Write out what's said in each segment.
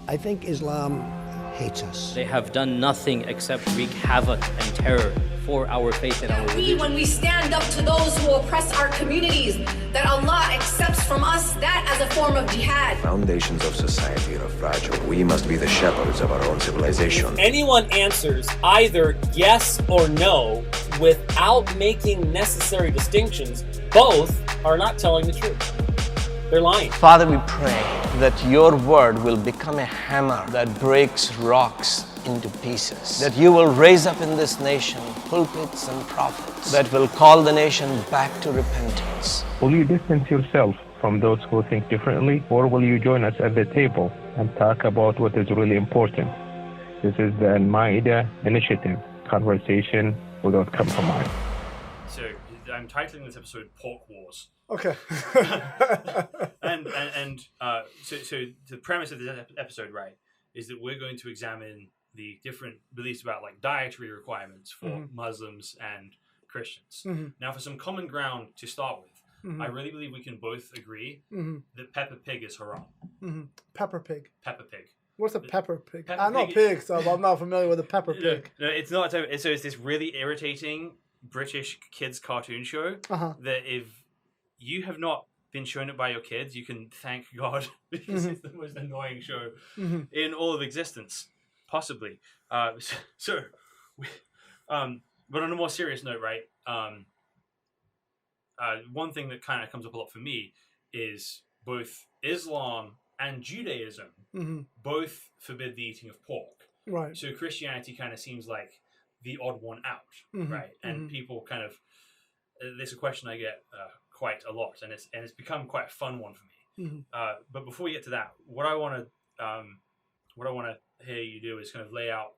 I think Islam hates us. They have done nothing except wreak havoc and terror for our faith and our religion. When we stand up to those who oppress our communities, that Allah accepts from us that as a form of jihad. Foundations of society are fragile. We must be the shepherds of our own civilization. Anyone answers either yes or no without making necessary distinctions, both are not telling the truth. They're lying. Father, we pray that your word will become a hammer that breaks rocks into pieces. That you will raise up in this nation pulpits and prophets that will call the nation back to repentance. Will you distance yourself from those who think differently, or will you join us at the table and talk about what is really important? This is the Al-Ma'idah Initiative, conversation without compromise. So I'm titling this episode "Pork Wars." Okay. So the premise of this episode, right, is that we're going to examine the different beliefs about like dietary requirements for Muslims and Christians. Now, for some common ground to start with, I really believe we can both agree that pepper pig is haram. Pepper pig. Pepper pig. What's a pepper pig? Pepper I know pig pig, so I'm not familiar with a pepper pig. No, it's not. So it's this really irritating British kids cartoon show that if you have not been shown it by your kids, you can thank God because it's the most annoying show in all of existence, possibly. But on a more serious note, right? One thing that kind of comes up a lot for me is both Islam and Judaism both forbid the eating of pork. Right. So Christianity kind of seems like the odd one out, right? And people kind of, there's a question I get quite a lot, and it's become quite a fun one for me. But before we get to that, what I want to hear you do is kind of lay out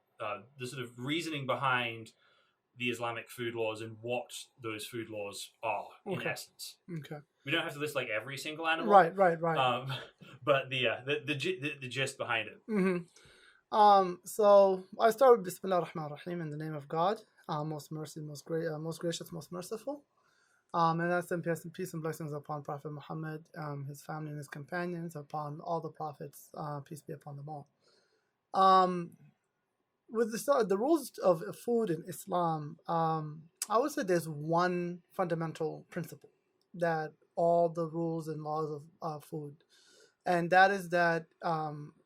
the sort of reasoning behind the Islamic food laws and what those food laws are in essence. Okay. We don't have to list like every single animal. Right. But the gist behind it. So I start with Bismillah ar-Rahman ar-Rahim, in the name of God, most merciful, most gracious, most merciful. And that's in peace and blessings upon Prophet Muhammad, his family and his companions, upon all the prophets, peace be upon them all. With the rules of food in Islam, I would say there's one fundamental principle that all the rules and laws of food, and that is that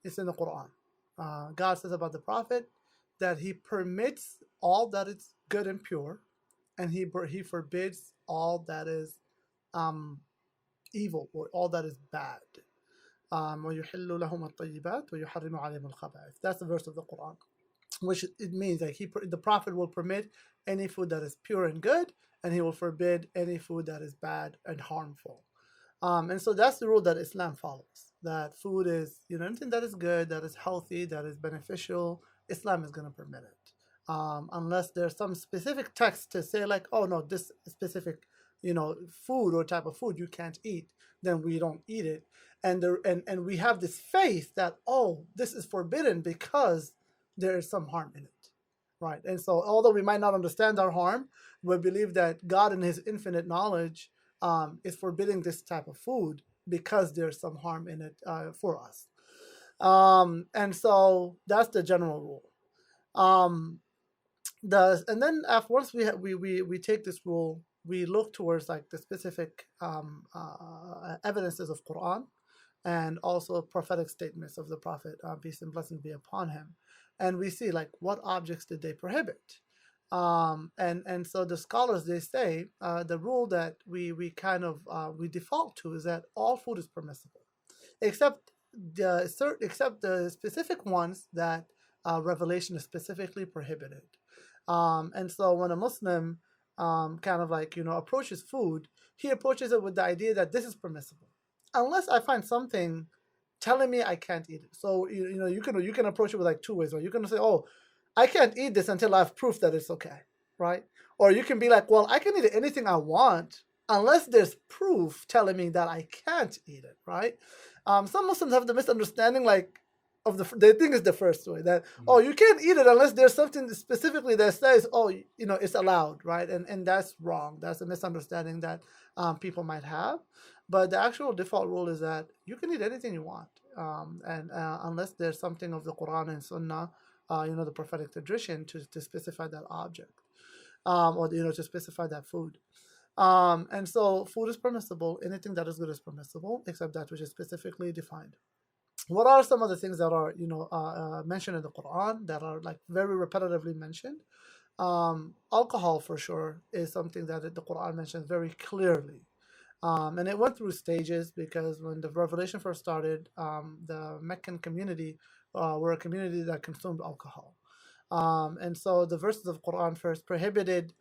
it's in the Quran. God says about the Prophet that he permits all that is good and pure, and he forbids all that is evil, or all that is bad. وَيُحِلُّ لَهُمَ الطَّيِّبَاتِ وَيُحَرِّمُ عَلَيْهِمُ الْخَبَائِثِ. That's the verse of the Quran, which it means that the Prophet will permit any food that is pure and good, and he will forbid any food that is bad and harmful. And so that's the rule that Islam follows. That food is, anything that is good, that is healthy, that is beneficial, Islam is going to permit it. Unless there's some specific text to say like, oh no, this specific, food or type of food you can't eat, then we don't eat it. And we have this faith that, oh, this is forbidden because there is some harm in it, right? And so although we might not understand our harm, we believe that God in his infinite knowledge is forbidding this type of food because there's some harm in it for us. And so that's the general rule. And then once we take this rule, we look towards like the specific evidences of Quran and also prophetic statements of the Prophet, peace and blessings be upon him. And we see like what objects did they prohibit. And so the scholars, they say the rule that we kind of we default to is that all food is permissible, except the specific ones that Revelation is specifically prohibited. And so when a Muslim kind of like approaches food, he approaches it with the idea that this is permissible, unless I find something telling me I can't eat it. So you can approach it with like two ways. Or you can say, oh, I can't eat this until I have proof that it's okay, right? Or you can be like, well, I can eat anything I want unless there's proof telling me that I can't eat it, right? Some Muslims have the misunderstanding like they think it's the first way, that oh, you can't eat it unless there's something specifically that says, oh, it's allowed, right? And that's wrong. That's a misunderstanding that people might have. But the actual default rule is that you can eat anything you want. and unless there's something of the Quran and Sunnah, the prophetic tradition to specify that object, or to specify that food. And so food is permissible. Anything that is good is permissible, except that which is specifically defined. What are some of the things that are mentioned in the Quran that are like very repetitively mentioned? Alcohol for sure is something that the Quran mentions very clearly. And it went through stages, because when the revelation first started, the Meccan community were a community that consumed alcohol. And so the verses of Quran first prohibited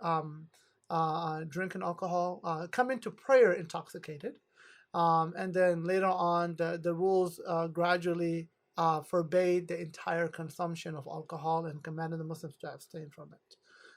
drinking alcohol, coming to prayer intoxicated. And then later on, the rules gradually forbade the entire consumption of alcohol and commanded the Muslims to abstain from it.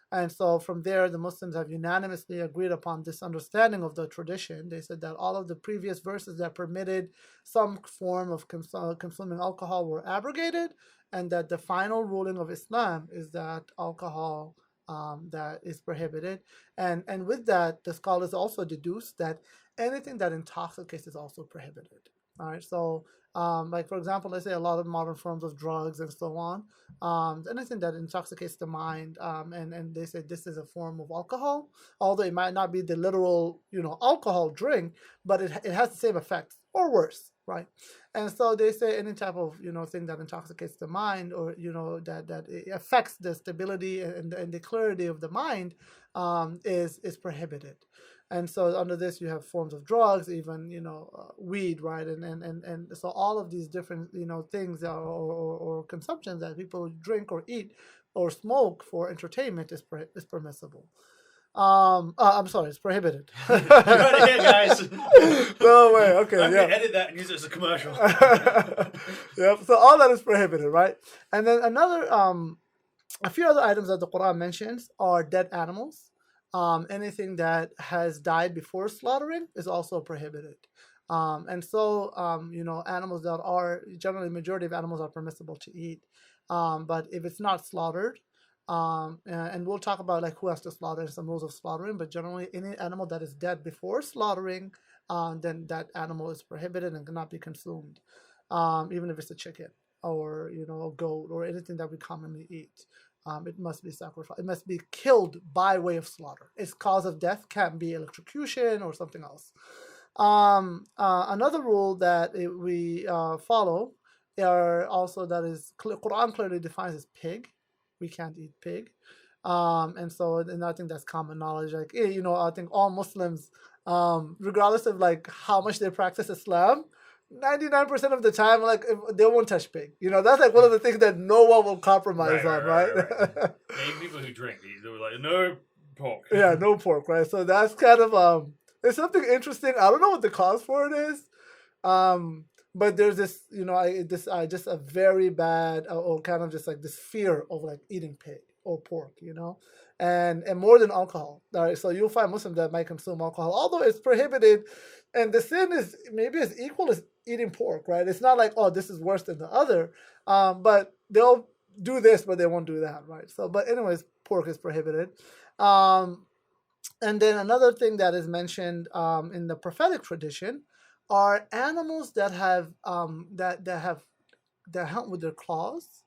And so from there, the Muslims have unanimously agreed upon this understanding of the tradition. They said that all of the previous verses that permitted some form of consuming alcohol were abrogated, and that the final ruling of Islam is that alcohol that is prohibited. And with that, the scholars also deduced that anything that intoxicates is also prohibited. All right, so like for example, let's say a lot of modern forms of drugs and so on, anything that intoxicates the mind, and they say this is a form of alcohol, although it might not be the literal alcohol drink, but it has the same effects or worse, right? And so they say any type of thing that intoxicates the mind, or that it affects the stability and the clarity of the mind, is prohibited. And so under this, you have forms of drugs, even weed, right? And so all of these different things or consumptions that people drink or eat or smoke for entertainment is permissible. I'm sorry, it's prohibited. You heard it here, guys. No way. Okay, I'm yeah. gonna edit that and use it as a commercial. Yep. So all that is prohibited, right? And then a few other items that the Quran mentions are dead animals. Anything that has died before slaughtering is also prohibited. And so, animals that are generally, majority of animals are permissible to eat. But if it's not slaughtered, and we'll talk about like who has to slaughter and some rules of slaughtering, but generally any animal that is dead before slaughtering, then that animal is prohibited and cannot be consumed, even if it's a chicken or a goat or anything that we commonly eat. It must be sacrificed. It must be killed by way of slaughter. Its cause of death can be electrocution or something else. Another rule that we follow also that is Quran clearly defines as pig. We can't eat pig. And I think that's common knowledge. Like, I think all Muslims, regardless of like how much they practice Islam, 99% of the time, like they won't touch pig. That's like one of the things that no one will compromise on, right? Even people who drink, they were like, no pork. Yeah, no pork, right? So that's kind of it's something interesting. I don't know what the cause for it is, but there's this, just a very bad or kind of just like this fear of like eating pig or pork, and more than alcohol. All right, so you'll find Muslims that might consume alcohol, although it's prohibited, and the sin is maybe as equal as eating pork, right? It's not like, oh, this is worse than the other, but they'll do this, but they won't do that, right? So, but anyways, pork is prohibited. And then another thing that is mentioned in the prophetic tradition are animals that have that hunt with their claws,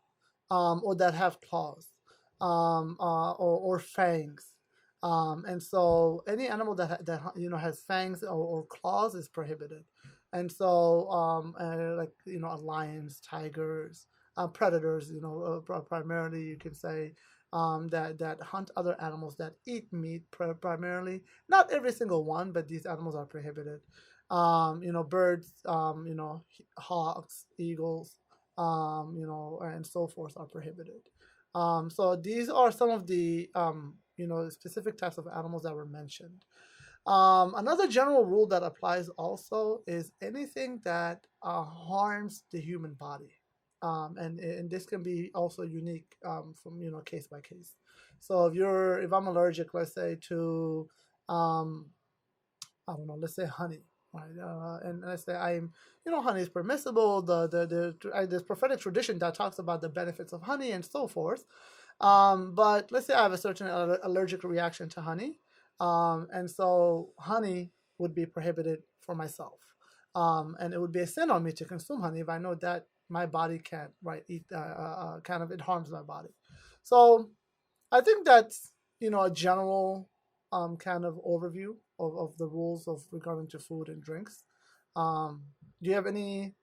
or that have claws, or fangs. And so any animal that has fangs or claws is prohibited. And so lions, tigers, predators, primarily you can say, that hunt other animals that eat meat primarily. Not every single one, but these animals are prohibited. Birds, hawks, eagles, and so forth are prohibited. So these are some of the specific types of animals that were mentioned. Another general rule that applies also is anything that harms the human body. And this can be also unique from case by case. So if I'm allergic, let's say to let's say honey, right? And let's say honey is permissible. There's prophetic tradition that talks about the benefits of honey and so forth. But let's say I have a certain allergic reaction to honey, and so honey would be prohibited for myself. And it would be a sin on me to consume honey if I know that my body can't eat. Kind of it harms my body. So I think that's a general kind of overview of the rules of regarding to food and drinks. Do you have any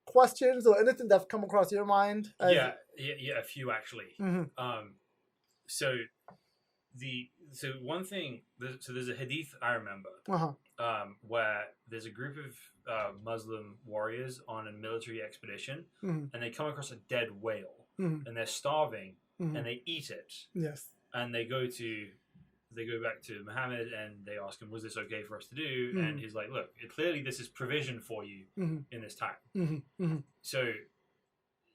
questions or anything that's come across your mind? Yeah, a few actually. Mm-hmm. So one thing. So there's a hadith I remember where there's a group of Muslim warriors on a military expedition, Mm-hmm. and they come across a dead whale, Mm-hmm. and they're starving, Mm-hmm. and they eat it. Yes. And they go back to Muhammad and they ask him, was this okay for us to do? Mm-hmm. And he's like, look, clearly this is provision for you Mm-hmm. in this time. Mm-hmm. Mm-hmm. So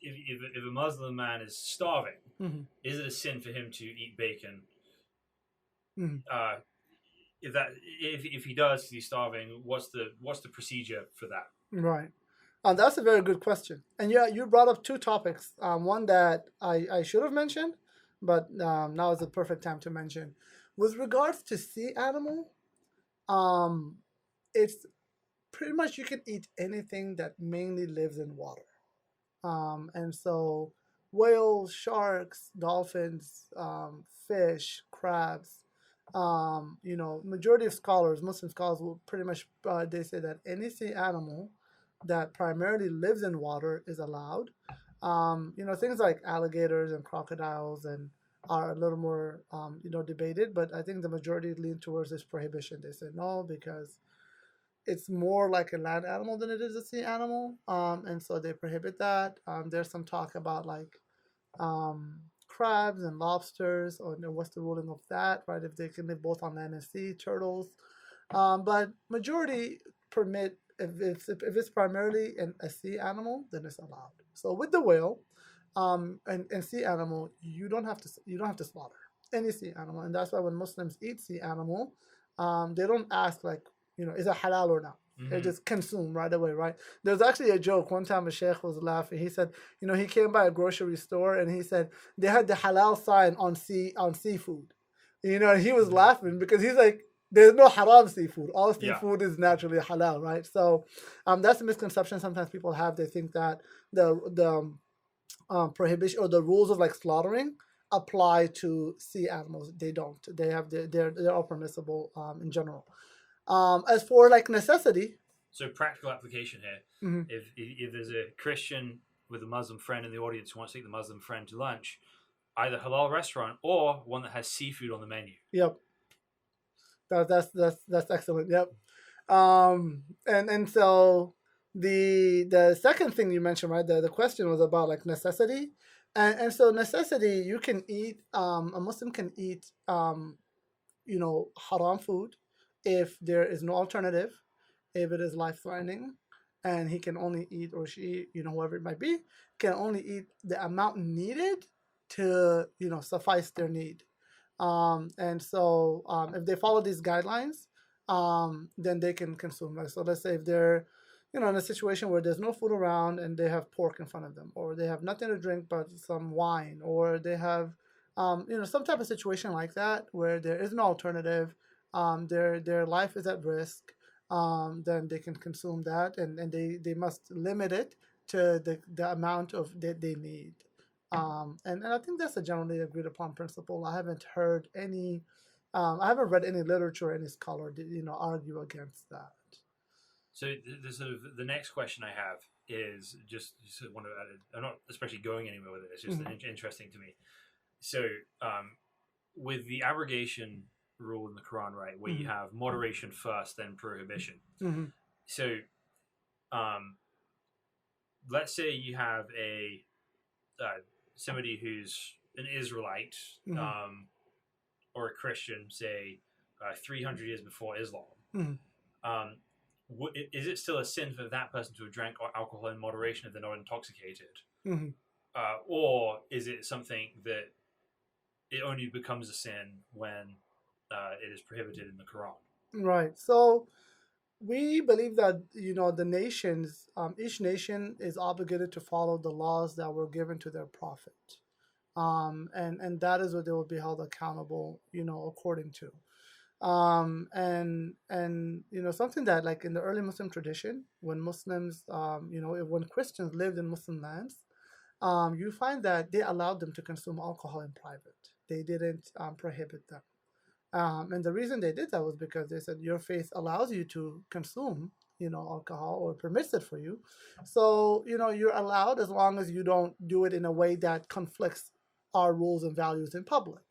if a Muslim man is starving, Mm-hmm. is it a sin for him to eat bacon? Mm-hmm. If he does, because he's starving, what's the procedure for that? Right. That's a very good question. And yeah, you brought up two topics. One that I should have mentioned, but now is the perfect time to mention. With regards to sea animal, it's pretty much you can eat anything that mainly lives in water. And so whales, sharks, dolphins, fish, crabs, majority of scholars, Muslim scholars, will pretty much they say that any sea animal that primarily lives in water is allowed. Things like alligators and crocodiles and are a little more debated, but I think the majority lean towards this prohibition. They say no because it's more like a land animal than it is a sea animal, and so they prohibit that. There's some talk about crabs and lobsters, or what's the ruling of that, right? If they can live both on land and sea, turtles. But majority permit if it's primarily a sea animal, then it's allowed. So with the whale, and sea animal, you don't have to slaughter any sea animal, and that's why when Muslims eat sea animal, they don't ask is it halal or not. Mm-hmm. They just consume right away, right? There's actually a joke. One time a sheikh was laughing. He said, he came by a grocery store and he said they had the halal sign on seafood. And he was laughing because he's like, there's no haram seafood. All seafood is naturally halal, right? So that's a misconception sometimes people have. They think that the prohibition or the rules of slaughtering apply to sea animals. They don't. They're all permissible in general. As for necessity. So practical application here. Mm-hmm. If there's a Christian with a Muslim friend in the audience who wants to take the Muslim friend to lunch, either halal restaurant or one that has seafood on the menu. Yep. That's excellent. Yep. And so the second thing you mentioned, right? The question was about necessity, and so necessity, you can eat. A Muslim can eat haram food if there is no alternative, if it is life-threatening, and he can only eat, or she, whoever it might be, can only eat the amount needed to, suffice their need. And so if they follow these guidelines, then they can consume. So let's say if they're, in a situation where there's no food around and they have pork in front of them, or they have nothing to drink but some wine, or they have, some type of situation like that where there is no alternative, their life is at risk, then they can consume that, and they must limit it to the amount of that they need. And I think that's a generally agreed upon principle. I haven't heard any, I haven't read any literature, any scholar, argue against that. So the next question I have is just want to add. I'm not especially going anywhere with it. It's just interesting to me. So with the abrogation rule in the Quran, right, where you have moderation first, then prohibition. Mm-hmm. So let's say you have somebody who's an Israelite or a Christian, say 300 years before Islam. Is it still a sin for that person to have drank alcohol in moderation if they're not intoxicated? Or is it something that it only becomes a sin when it is prohibited in the Quran? Right. So we believe that, the nations, each nation is obligated to follow the laws that were given to their prophet. And that is what they will be held accountable, according to. And something that, like, in the early Muslim tradition, when Muslims, when Christians lived in Muslim lands, you find that they allowed them to consume alcohol in private. They didn't prohibit them. And the reason they did that was because they said your faith allows you to consume, alcohol, or permits it for you. So, you're allowed as long as you don't do it in a way that conflicts our rules and values in public.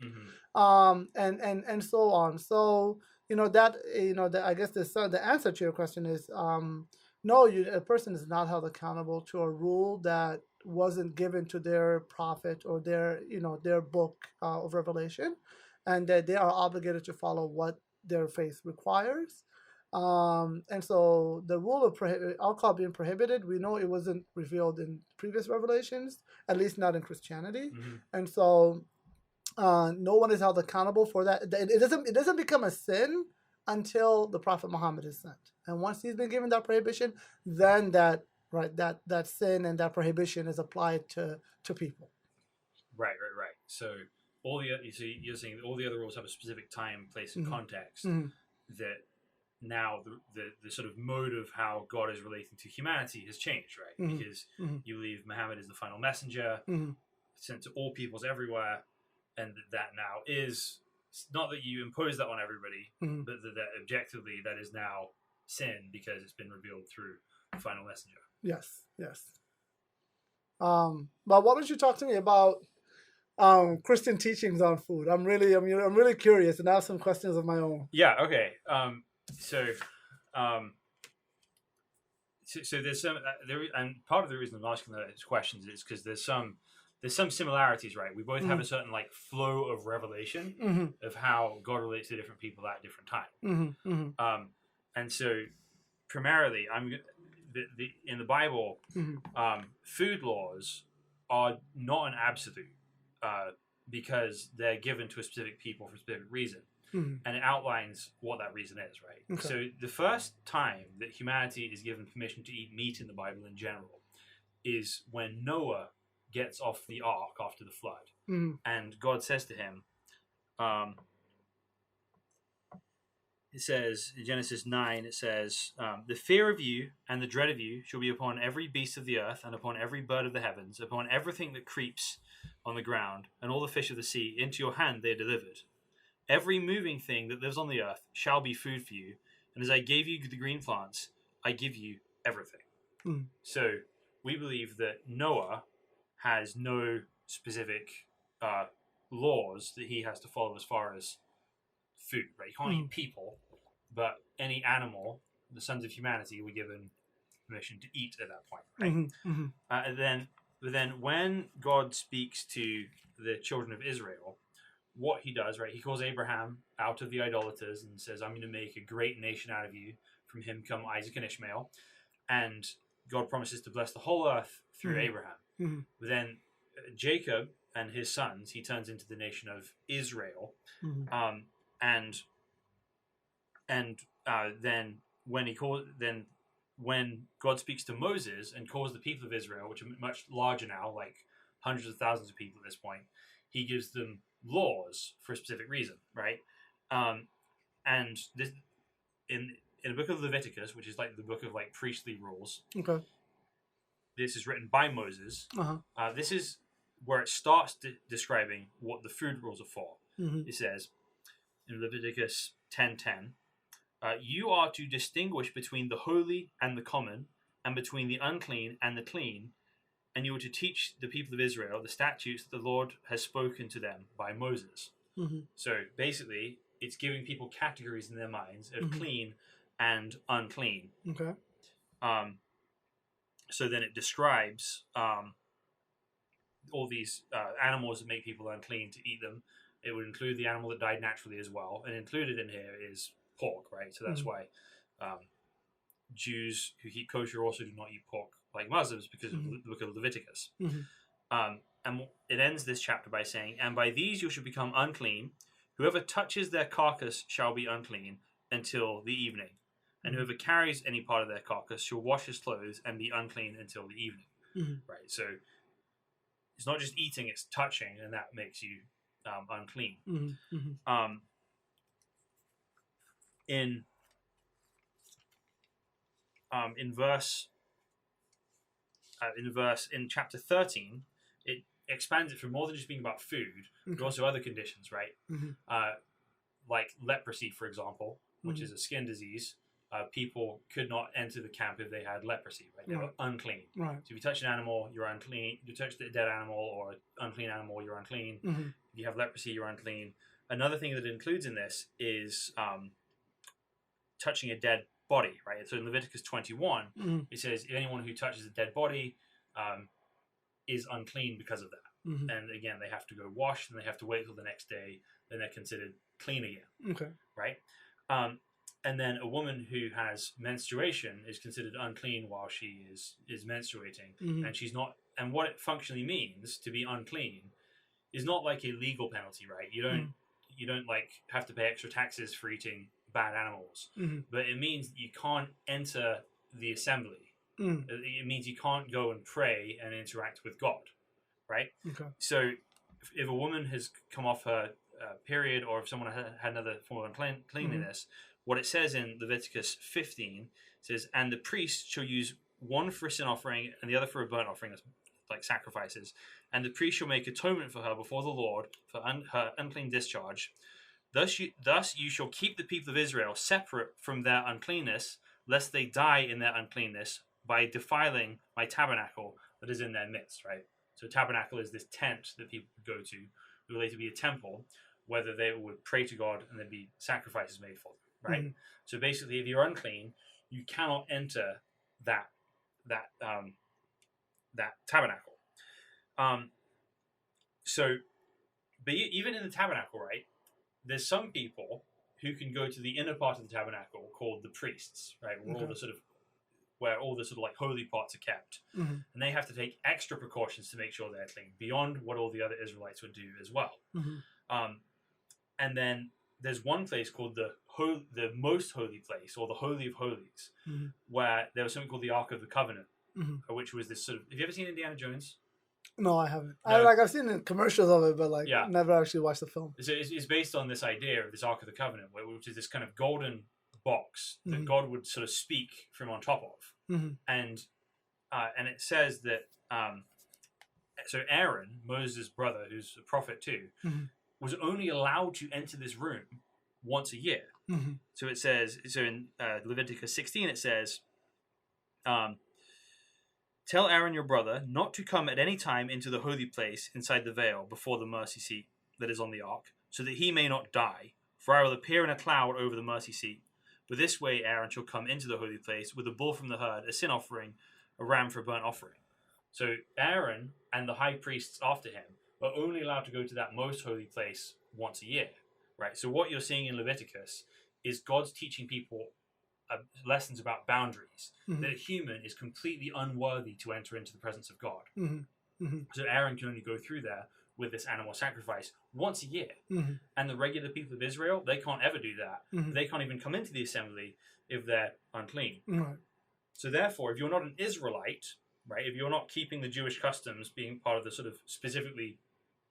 And so on. So, I guess the answer to your question is, no, a person is not held accountable to a rule that wasn't given to their prophet or their book of revelation, and that they are obligated to follow what their faith requires. And so the rule of alcohol being prohibited, we know it wasn't revealed in previous revelations, at least not in Christianity. And so no one is held accountable for that. It doesn't become a sin until the Prophet Muhammad is sent. And once he's been given that prohibition, then that sin and that prohibition is applied to people. Right. So you're saying that all the other rules have a specific time, place, and context. That now the sort of mode of how God is relating to humanity has changed, right? Because you believe Muhammad is the final messenger, sent to all peoples everywhere, and that now is not that you impose that on everybody, but that objectively that is now sin because it's been revealed through the final messenger. Yes. But why don't you talk to me about Christian teachings on food? I'm really curious, and I have some questions of my own. Yeah. Okay. So there's some and part of the reason I'm asking those questions is because there's some similarities, right? We both have a certain like flow of revelation of how God relates to different people at different times. And so primarily, in the Bible, food laws are not an absolute because they're given to a specific people for a specific reason. And it outlines what that reason is, right? Okay. So the first time that humanity is given permission to eat meat in the Bible in general is when Noah gets off the ark after the flood. And God says to him, it says in Genesis 9, it says, the fear of you and the dread of you shall be upon every beast of the earth and upon every bird of the heavens, upon everything that creeps on the ground, and all the fish of the sea. Into your hand they are delivered. Every moving thing that lives on the earth shall be food for you. And as I gave you the green plants, I give you everything. So we believe that Noah has no specific laws that he has to follow as far as food, right? You can't eat people, but any animal, the sons of humanity, were given permission to eat at that point, right? But then when God speaks to the children of Israel, what he does, right? He calls Abraham out of the idolaters and says, I'm going to make a great nation out of you. From him come Isaac and Ishmael. And God promises to bless the whole earth through Abraham. But then Jacob and his sons, he turns into the nation of Israel. And then when God speaks to Moses and calls the people of Israel, which are much larger now, like hundreds of thousands of people at this point, he gives them laws for a specific reason, right? And this in the book of Leviticus, which is like the book of like priestly rules. Okay. This is written by Moses. This is where it starts describing what the food rules are for. It says in Leviticus 10:10, you are to distinguish between the holy and the common, and between the unclean and the clean, and you are to teach the people of Israel the statutes that the Lord has spoken to them by Moses. So basically, it's giving people categories in their minds of clean and unclean. Okay. So then it describes all these animals that make people unclean to eat them. It would include the animal that died naturally as well. And included in here is pork, right? So that's why Jews who keep kosher also do not eat pork like Muslims because of the book of Leviticus. And it ends this chapter by saying, and by these you shall become unclean. Whoever touches their carcass shall be unclean until the evening. And whoever carries any part of their carcass shall wash his clothes and be unclean until the evening. Right? So it's not just eating, it's touching, and that makes you unclean. in chapter 13, it expands it from more than just being about food, but also other conditions, right? Like leprosy, for example, which is a skin disease. People could not enter the camp if they had leprosy, right? They were unclean. Right. So if you touch an animal, you're unclean. You touch the dead animal or unclean animal, you're unclean. If you have leprosy, you're unclean. Another thing that it includes in this is touching a dead body, right? So in Leviticus 21, it says if anyone who touches a dead body is unclean because of that. And again, they have to go wash, and they have to wait till the next day, then they're considered clean again. Okay. Right? And then a woman who has menstruation is considered unclean while she is menstruating, and she's not. And what it functionally means to be unclean is not like a legal penalty, right? You don't like have to pay extra taxes for eating bad animals, but it means that you can't enter the assembly. It means you can't go and pray and interact with God, right? Okay. So if a woman has come off her period, or if someone had another form of uncleanliness, what it says in Leviticus 15 says, and the priest shall use one for a sin offering and the other for a burnt offering, that's like sacrifices, and the priest shall make atonement for her before the Lord for her unclean discharge. Thus you shall keep the people of Israel separate from their uncleanness, lest they die in their uncleanness by defiling my tabernacle that is in their midst, right? So tabernacle is this tent that people would go to, related to be a temple, whether they would pray to God and there'd be sacrifices made for them, right? So basically, if you're unclean, you cannot enter that tabernacle. But even in the tabernacle, right, there's some people who can go to the inner part of the tabernacle called the priests, right, where all the sort of like holy parts are kept, and they have to take extra precautions to make sure they're clean beyond what all the other Israelites would do as well. And then there's one place called the most holy place, or the Holy of Holies, where there was something called the Ark of the Covenant, which was this sort of. Have you ever seen Indiana Jones? No, I haven't. No. I've seen commercials of it, but never actually watched the film. So it's based on this idea of this Ark of the Covenant, which is this kind of golden box that God would sort of speak from on top of, and it says that so Aaron, Moses' brother, who's a prophet too, was only allowed to enter this room once a year. So it says, in Leviticus 16, it says, tell Aaron your brother not to come at any time into the holy place inside the veil before the mercy seat that is on the ark, so that he may not die. For I will appear in a cloud over the mercy seat. But this way Aaron shall come into the holy place with a bull from the herd, a sin offering, a ram for a burnt offering. So Aaron and the high priests after him are only allowed to go to that most holy place once a year, right? So what you're seeing in Leviticus is God's teaching people lessons about boundaries, that a human is completely unworthy to enter into the presence of God. So Aaron can only go through there with this animal sacrifice once a year. And the regular people of Israel, they can't ever do that. They can't even come into the assembly if they're unclean. So therefore, if you're not an Israelite, right, if you're not keeping the Jewish customs, being part of the sort of specifically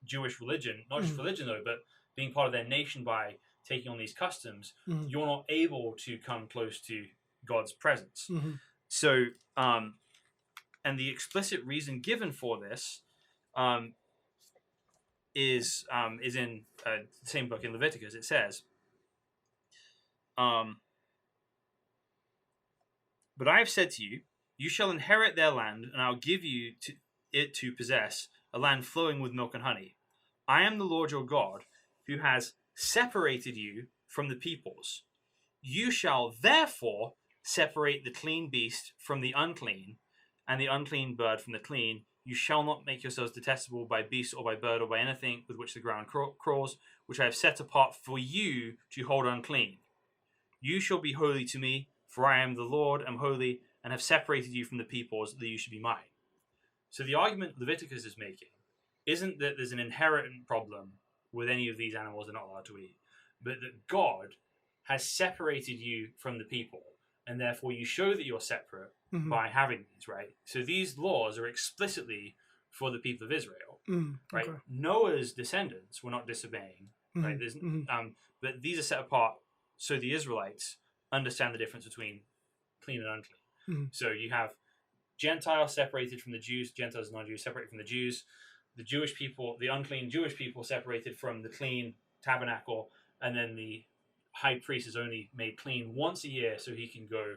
Jewish religion, not just religion though, but being part of their nation by taking on these customs, you're not able to come close to God's presence. So, and the explicit reason given for this is in the same book in Leviticus. It says, but I have said to you, you shall inherit their land, and I'll give you it to possess, a land flowing with milk and honey. I am the Lord your God, who has separated you from the peoples. You shall therefore separate the clean beast from the unclean, and the unclean bird from the clean. You shall not make yourselves detestable by beast or by bird or by anything with which the ground crawls, which I have set apart for you to hold unclean. You shall be holy to me, for I am the Lord, am holy, and have separated you from the peoples, that you should be mine. So the argument Leviticus is making isn't that there's an inherent problem with any of these animals they're not allowed to eat, but that God has separated you from the people, and therefore you show that you're separate by having these, right? So these laws are explicitly for the people of Israel, right? Noah's descendants were not disobeying, right? There's, but these are set apart so the Israelites understand the difference between clean and unclean. So you have Gentiles separated from the Jews, Gentiles and non-Jews separated from the Jews, the Jewish people, the unclean Jewish people separated from the clean tabernacle, and then the high priest is only made clean once a year so he can go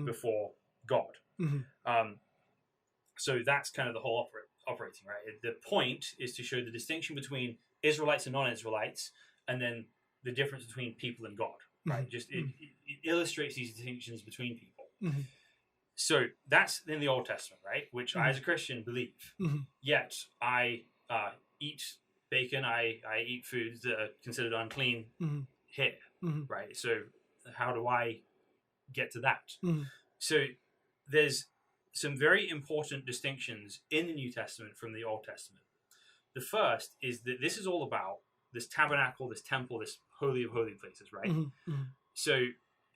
before God. So that's kind of the whole operating, right? The point is to show the distinction between Israelites and non-Israelites, and then the difference between people and God, right? Just it illustrates these distinctions between people. So that's in the Old Testament, right? Which I, as a Christian, believe. Yet I eat bacon, I eat foods that are considered unclean here, right? So how do I get to that? So there's some very important distinctions in the New Testament from the Old Testament. The first is that this is all about this tabernacle, this temple, this holy of holy places, right? So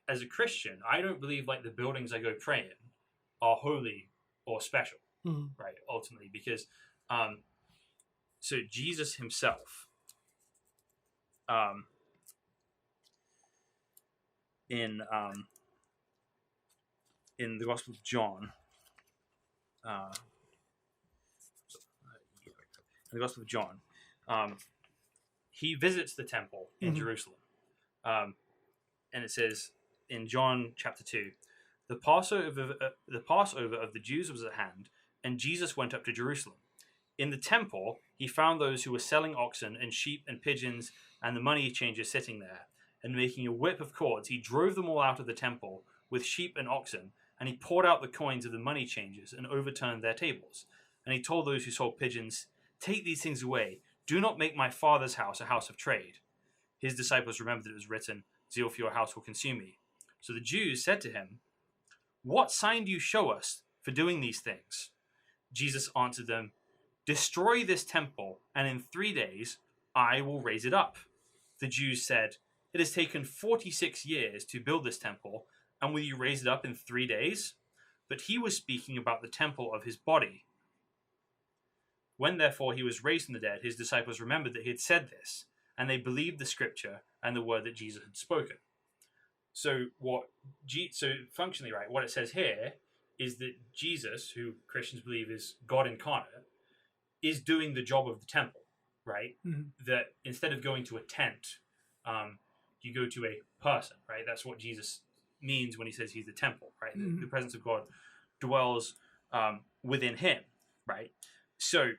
as a Christian, I don't believe like the buildings I go pray in are holy or special, right? Ultimately, because so Jesus himself in the Gospel of John, in the Gospel of John, he visits the temple in Jerusalem, and it says in John chapter 2, the Passover of the Jews was at hand, and Jesus went up to Jerusalem. In the temple, he found those who were selling oxen and sheep and pigeons and the money changers sitting there, and making a whip of cords, he drove them all out of the temple with sheep and oxen, and he poured out the coins of the money changers and overturned their tables. And he told those who sold pigeons, "Take these things away. Do not make my Father's house a house of trade." His disciples remembered that it was written, "Zeal for your house will consume me." So the Jews said to him, "What sign do you show us for doing these things?" Jesus answered them, "Destroy this temple, and in 3 days I will raise it up." The Jews said, "It has taken 46 years to build this temple, and will you raise it up in 3 days?" But he was speaking about the temple of his body. When therefore he was raised from the dead, his disciples remembered that he had said this, and they believed the scripture and the word that Jesus had spoken. So functionally, right, what it says here is that Jesus, who Christians believe is God incarnate, is doing the job of the temple, right? That instead of going to a tent, you go to a person, right? That's what Jesus means when he says he's the temple, right? The presence of God dwells within him, right? So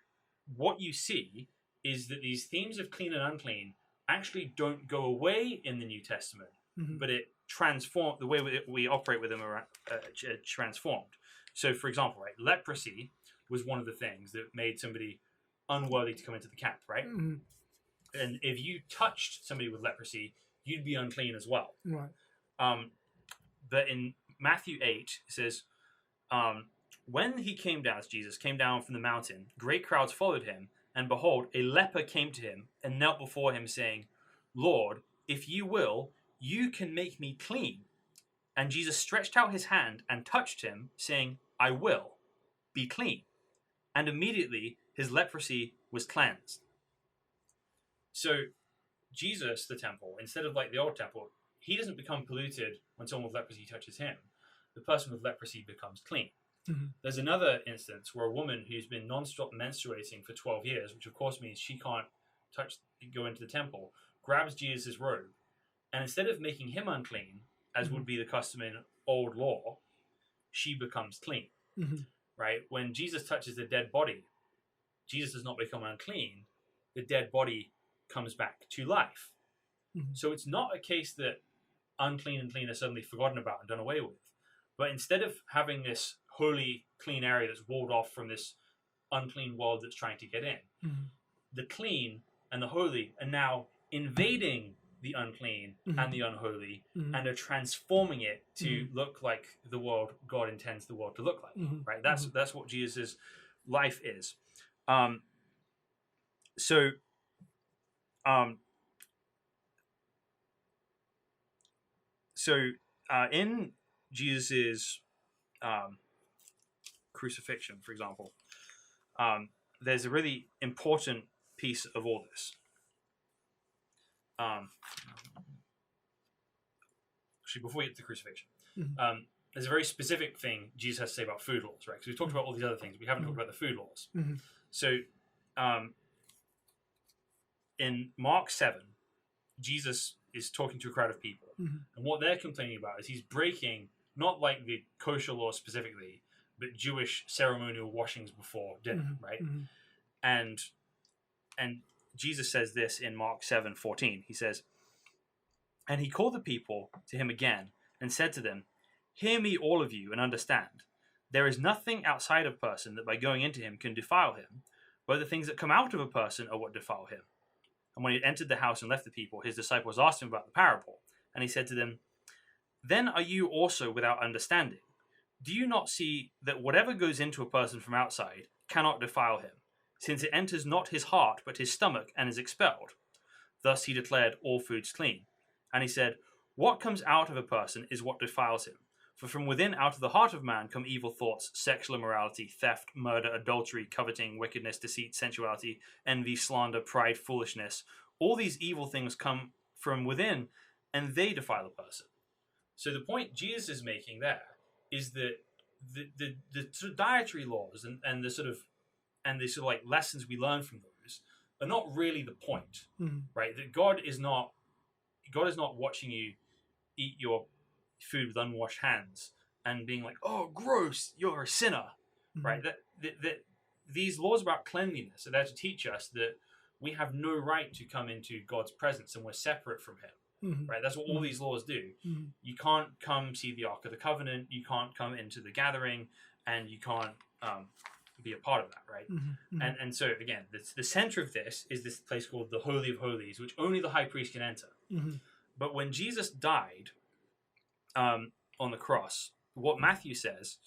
what you see is that these themes of clean and unclean actually don't go away in the New Testament, but it transforms the way we operate with them are transformed. So, for example, right, leprosy was one of the things that made somebody unworthy to come into the camp, right? And if you touched somebody with leprosy, you'd be unclean as well. Right. But in Matthew 8, it says, when he came down, as Jesus came down from the mountain, great crowds followed him, and behold, a leper came to him and knelt before him, saying, "Lord, if you will, you can make me clean." And Jesus stretched out his hand and touched him, saying, "I will, be clean." And immediately his leprosy was cleansed. So Jesus, the temple, instead of like the old temple, he doesn't become polluted when someone with leprosy touches him. The person with leprosy becomes clean. There's another instance where a woman who's been non-stop menstruating for 12 years, which of course means she can't go into the temple, grabs Jesus' robe, and instead of making him unclean, as would be the custom in old law, she becomes clean. Right? When Jesus touches the dead body, Jesus does not become unclean. The dead body comes back to life. So it's not a case that unclean and clean are suddenly forgotten about and done away with. But instead of having this holy, clean area that's walled off from this unclean world that's trying to get in, the clean and the holy are now invading the unclean and the unholy and are transforming it to look like the world God intends the world to look like. Right? That's what Jesus' life is. In Jesus's crucifixion, for example, there's a really important piece of all this. actually, before we get to the crucifixion, there's a very specific thing Jesus has to say about food laws, right? Because we've talked about all these other things, we haven't talked about the food laws. So, in Mark 7, Jesus is talking to a crowd of people, and what they're complaining about is he's breaking not like the kosher law specifically, but Jewish ceremonial washings before dinner, right? And Jesus says this in Mark 7:14. He says, "And he called the people to him again and said to them, 'Hear me, all of you, and understand. There is nothing outside of a person that by going into him can defile him, but the things that come out of a person are what defile him.' And when he had entered the house and left the people, his disciples asked him about the parable. And he said to them, 'Then are you also without understanding? Do you not see that whatever goes into a person from outside cannot defile him, since it enters not his heart but his stomach and is expelled?' Thus he declared all foods clean. And he said, 'What comes out of a person is what defiles him. For from within, out of the heart of man, come evil thoughts, sexual immorality, theft, murder, adultery, coveting, wickedness, deceit, sensuality, envy, slander, pride, foolishness. All these evil things come from within, and they defile a person.'" So the point Jesus is making there is that the sort of dietary laws and the sort of like lessons we learn from those are not really the point, right? That God is not watching you eat your food with unwashed hands and being like, "Oh, gross, you're a sinner," right? That these laws about cleanliness are there to teach us that we have no right to come into God's presence and we're separate from him, right? That's what all these laws do. You can't come see the Ark of the Covenant, you can't come into the gathering, and you can't be a part of that, right? And so again, the center of this is this place called the Holy of Holies, which only the high priest can enter. But when Jesus died on the cross, what Matthew says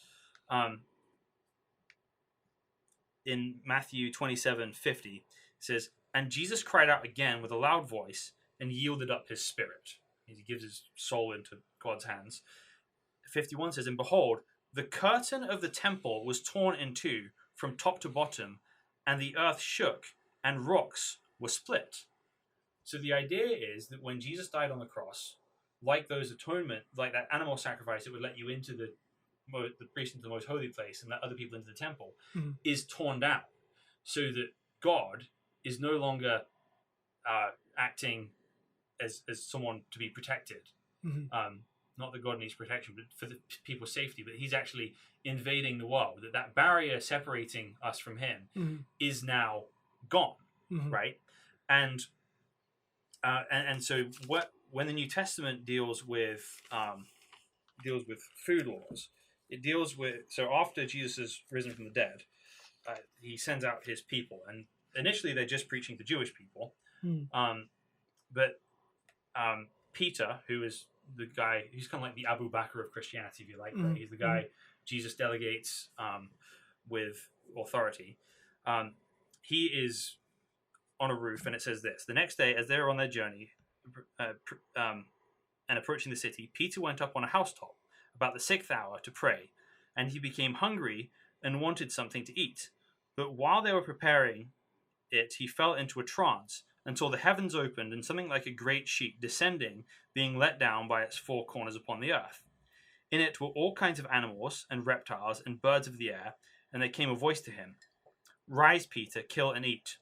in Matthew 27:50 says, "And Jesus cried out again with a loud voice and yielded up his spirit." He gives his soul into God's hands. 51 says, "And behold, the curtain of the temple was torn in two from top to bottom, and the earth shook, and rocks were split." So the idea is that when Jesus died on the cross, like those atonement, like that animal sacrifice that would let you into the priest into the most holy place and let other people into the temple, is torn down, so that God is no longer acting as someone to be protected. Not that God needs protection, but for the people's safety. But he's actually invading the world. That barrier separating us from him is now gone, right? And so when the New Testament deals with food laws, it deals with, so after Jesus is risen from the dead, he sends out his people, and initially they're just preaching to Jewish people, but Peter, who is the guy, he's kind of like the Abu Bakr of Christianity, if you like, right? He's the guy Jesus delegates with authority. He is on a roof, and it says this: "The next day, as they were on their journey and approaching the city, Peter went up on a housetop about the 6th hour to pray, and he became hungry and wanted something to eat. But while they were preparing it, he fell into a trance until the heavens opened and something like a great sheet descending, being let down by its four corners upon the earth. In it were all kinds of animals and reptiles and birds of the air, and there came a voice to him, 'Rise, Peter, kill and eat.'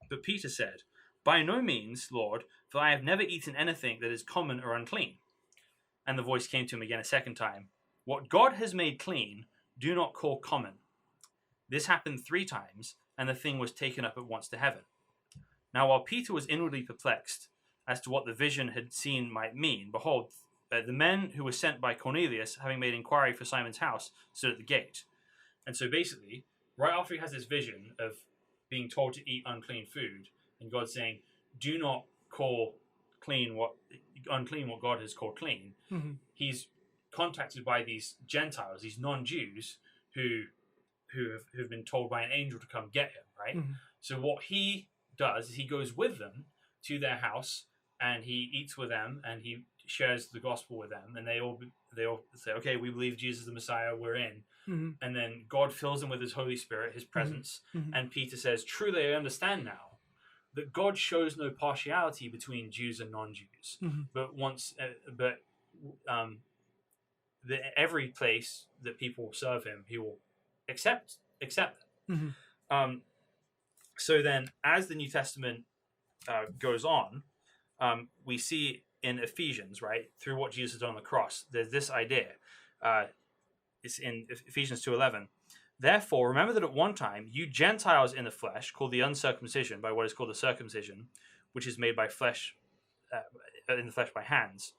But Peter said, 'By no means, Lord, for I have never eaten anything that is common or unclean.' And the voice came to him again a second time, 'What God has made clean, do not call common.' This happened 3 times, and the thing was taken up at once to heaven. Now while Peter was inwardly perplexed as to what the vision had seen might mean, behold, the men who were sent by Cornelius, having made inquiry for Simon's house, stood at the gate." And so basically, right after he has this vision of being told to eat unclean food, and God saying, "Do not call unclean what God has called clean," he's contacted by these Gentiles, these non-Jews, who have been told by an angel to come get him, right? So what he does is he goes with them to their house, and he eats with them, and he shares the gospel with them, and they all say, "Okay, we believe Jesus is the Messiah, we're in." And then God fills them with his Holy Spirit, his presence, and Peter says, "Truly I understand now that God shows no partiality between Jews and non-Jews, but that every place that people serve him, he will accept them. So then, as the New Testament goes on, we see in Ephesians, right, through what Jesus has done on the cross, there's this idea. It's in Ephesians 2:11. Therefore, remember that at one time, you Gentiles in the flesh, called the uncircumcision by what is called the circumcision, which is made by flesh, in the flesh by hands.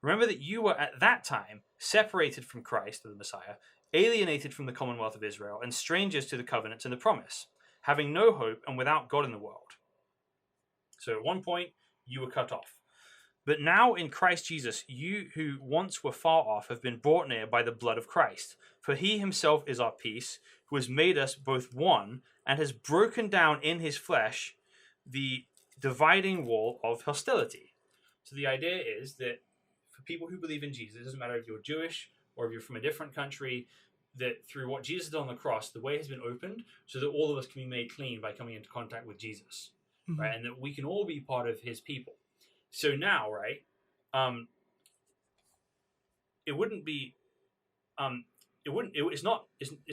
Remember that you were at that time separated from Christ, or the Messiah, alienated from the commonwealth of Israel, and strangers to the covenants and the promise, having no hope and without God in the world. So at one point, you were cut off. But now in Christ Jesus, you who once were far off have been brought near by the blood of Christ. For he himself is our peace, who has made us both one, and has broken down in his flesh the dividing wall of hostility. So the idea is that for people who believe in Jesus, it doesn't matter if you're Jewish or if you're from a different country, that through what Jesus did on the cross, the way has been opened so that all of us can be made clean by coming into contact with Jesus, right? And that we can all be part of his people. So now, right, it's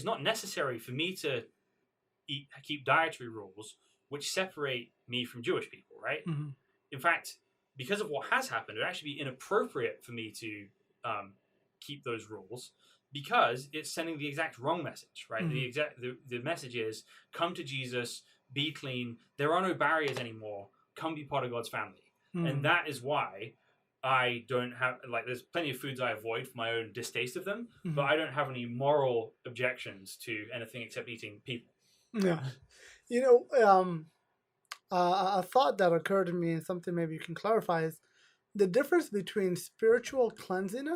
not necessary for me to keep dietary rules which separate me from Jewish people, right? In fact, because of what has happened, it would actually be inappropriate for me to keep those rules, because it's sending the exact wrong message, right? The message is, come to Jesus, be clean. There are no barriers anymore. Come be part of God's family. And that is why I don't have, like, there's plenty of foods I avoid for my own distaste of them, but I don't have any moral objections to anything except eating people. Yeah. A thought that occurred to me, and something maybe you can clarify, is the difference between spiritual cleansing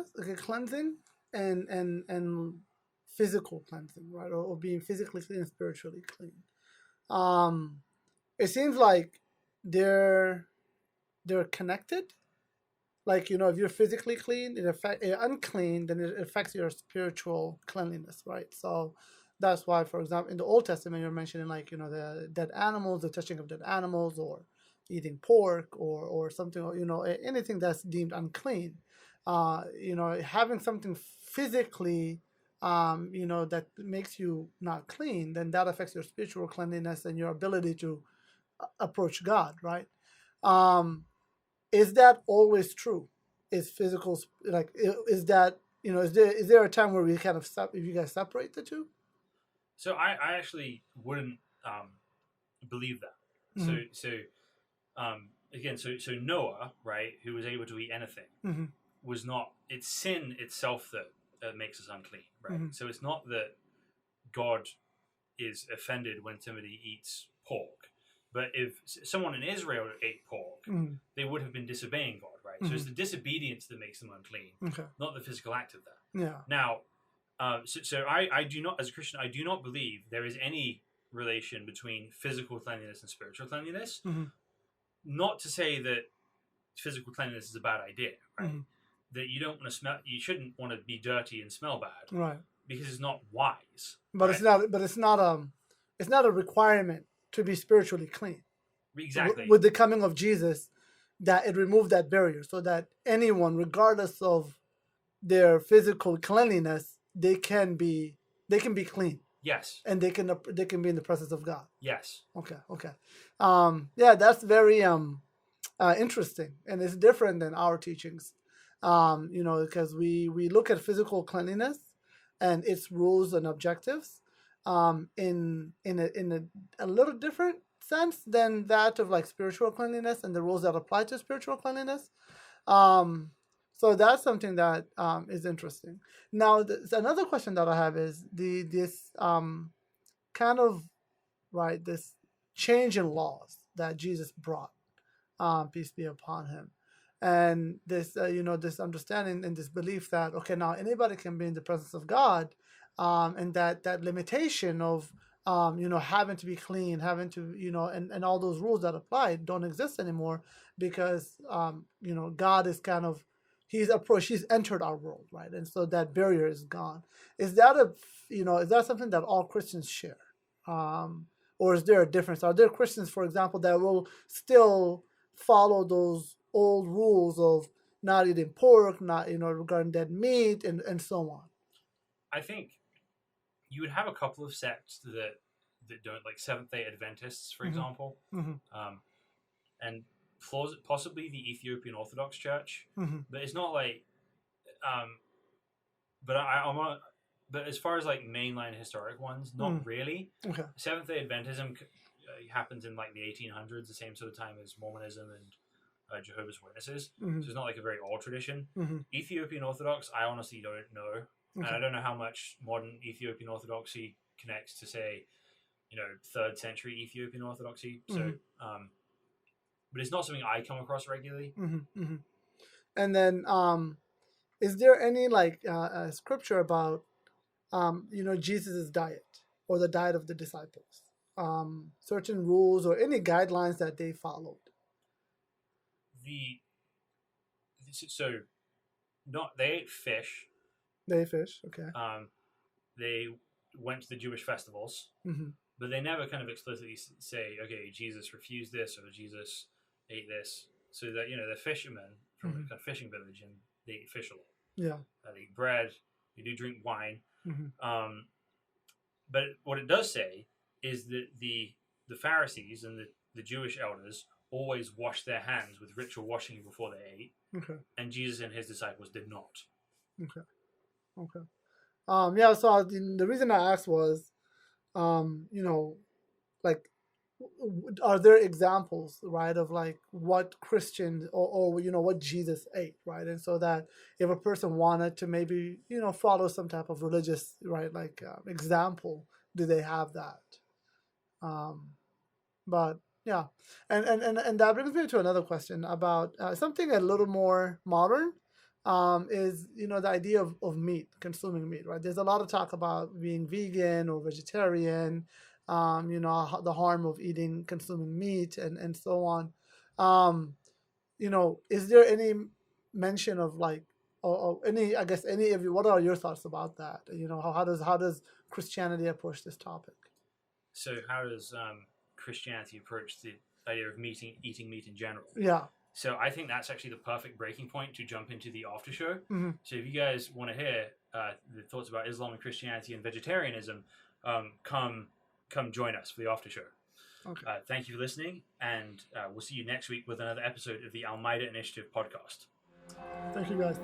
and physical cleansing, right? Or being physically clean and spiritually clean. It seems like they're connected. Like, if you're physically clean, unclean, then it affects your spiritual cleanliness, right? So that's why, for example, in the Old Testament, you're mentioning, like, the dead animals, the touching of dead animals, or eating pork, or something, anything that's deemed unclean. Having something physically, that makes you not clean, then that affects your spiritual cleanliness and your ability to approach God, right? Is that always true? Is physical, like, is that, is there a time where we kind of if you guys separate the two? So I actually wouldn't believe that. So Noah, right, who was able to eat anything, was not, it's sin itself that makes us unclean, right? So it's not that God is offended when somebody eats pork. But if someone in Israel ate pork, they would have been disobeying God, right? So it's the disobedience that makes them unclean, not the physical act of that. Yeah. Now, so I do not, as a Christian, I do not believe there is any relation between physical cleanliness and spiritual cleanliness. Not to say that physical cleanliness is a bad idea, right? That you don't want to smell, you shouldn't want to be dirty and smell bad, right? Because it's not wise. But right? it's not a requirement to be spiritually clean. Exactly. With the coming of Jesus, that it removed that barrier, so that anyone, regardless of their physical cleanliness, they can be clean. Yes. And they can be in the presence of God. Yes. Okay. Yeah, that's very interesting, and it's different than our teachings. Because we look at physical cleanliness and its rules and objectives in a little different sense than that of, like, spiritual cleanliness and the rules that apply to spiritual cleanliness. So that's something that is interesting. Now, another question that I have is this kind of, right, this change in laws that Jesus brought, peace be upon him, and this this understanding and this belief that, okay, now anybody can be in the presence of God, and that limitation of having to be clean, having to and all those rules that apply don't exist anymore, because God is kind of, he's entered our world, right? And so that barrier is gone. Is that is that something that all Christians share? Or is there a difference? Are there Christians, for example, that will still follow those old rules of not eating pork, not regarding dead meat, and so on. I think you would have a couple of sects that don't, like Seventh-day Adventists, for example, and possibly the Ethiopian Orthodox Church, but it's not like, but as far as like mainline historic ones, not really. Okay. Seventh-day Adventism happens in like the 1800s, the same sort of time as Mormonism and Jehovah's Witnesses. So it's not like a very old tradition. Ethiopian Orthodox, I honestly don't know. And I don't know how much modern Ethiopian Orthodoxy connects to, say, 3rd century Ethiopian Orthodoxy. So, but it's not something I come across regularly. And then, is there any scripture about, Jesus' diet or the diet of the disciples? Certain rules or any guidelines that they followed? They ate fish. They ate fish, okay. They went to the Jewish festivals, but they never kind of explicitly say, okay, Jesus refused this or Jesus ate this. So that, they're fishermen from a kind of fishing village and they eat fish a lot. Yeah. They eat bread, they do drink wine. But what it does say is that the Pharisees and the Jewish elders always washed their hands with ritual washing before they ate. Okay. And Jesus and his disciples did not. Okay. Yeah, so the reason I asked was, are there examples, right, of like what Christians or what Jesus ate, right? And so that if a person wanted to maybe, follow some type of religious, right, example, do they have that? But yeah, and that brings me to another question about something a little more modern. Is the idea of meat, consuming meat, right? There's a lot of talk about being vegan or vegetarian, the harm of consuming meat and so on. Is there any mention of or any of you? What are your thoughts about that? How does Christianity approach this topic? So how does Christianity approach the idea of eating meat in general? Yeah. So I think that's actually the perfect breaking point to jump into the after show. So if you guys want to hear the thoughts about Islam and Christianity and vegetarianism, come join us for the after show. Okay. Thank you for listening, and we'll see you next week with another episode of the Al-Maida Initiative podcast. Thank you, guys.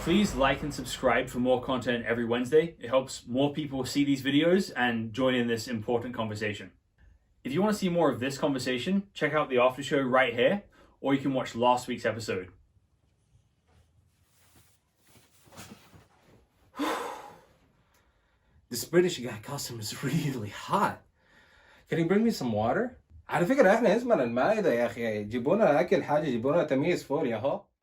Please like and subscribe for more content every Wednesday. It helps more people see these videos and join in this important conversation. If you want to see more of this conversation, check out the after show right here, or you can watch last week's episode. This British guy customer is really hot. Can you bring me some water? على فكرة احنا اسمنا المائدة يا اخي، جيبونا اكل حاجة، جيبونا تميز فور يا هو.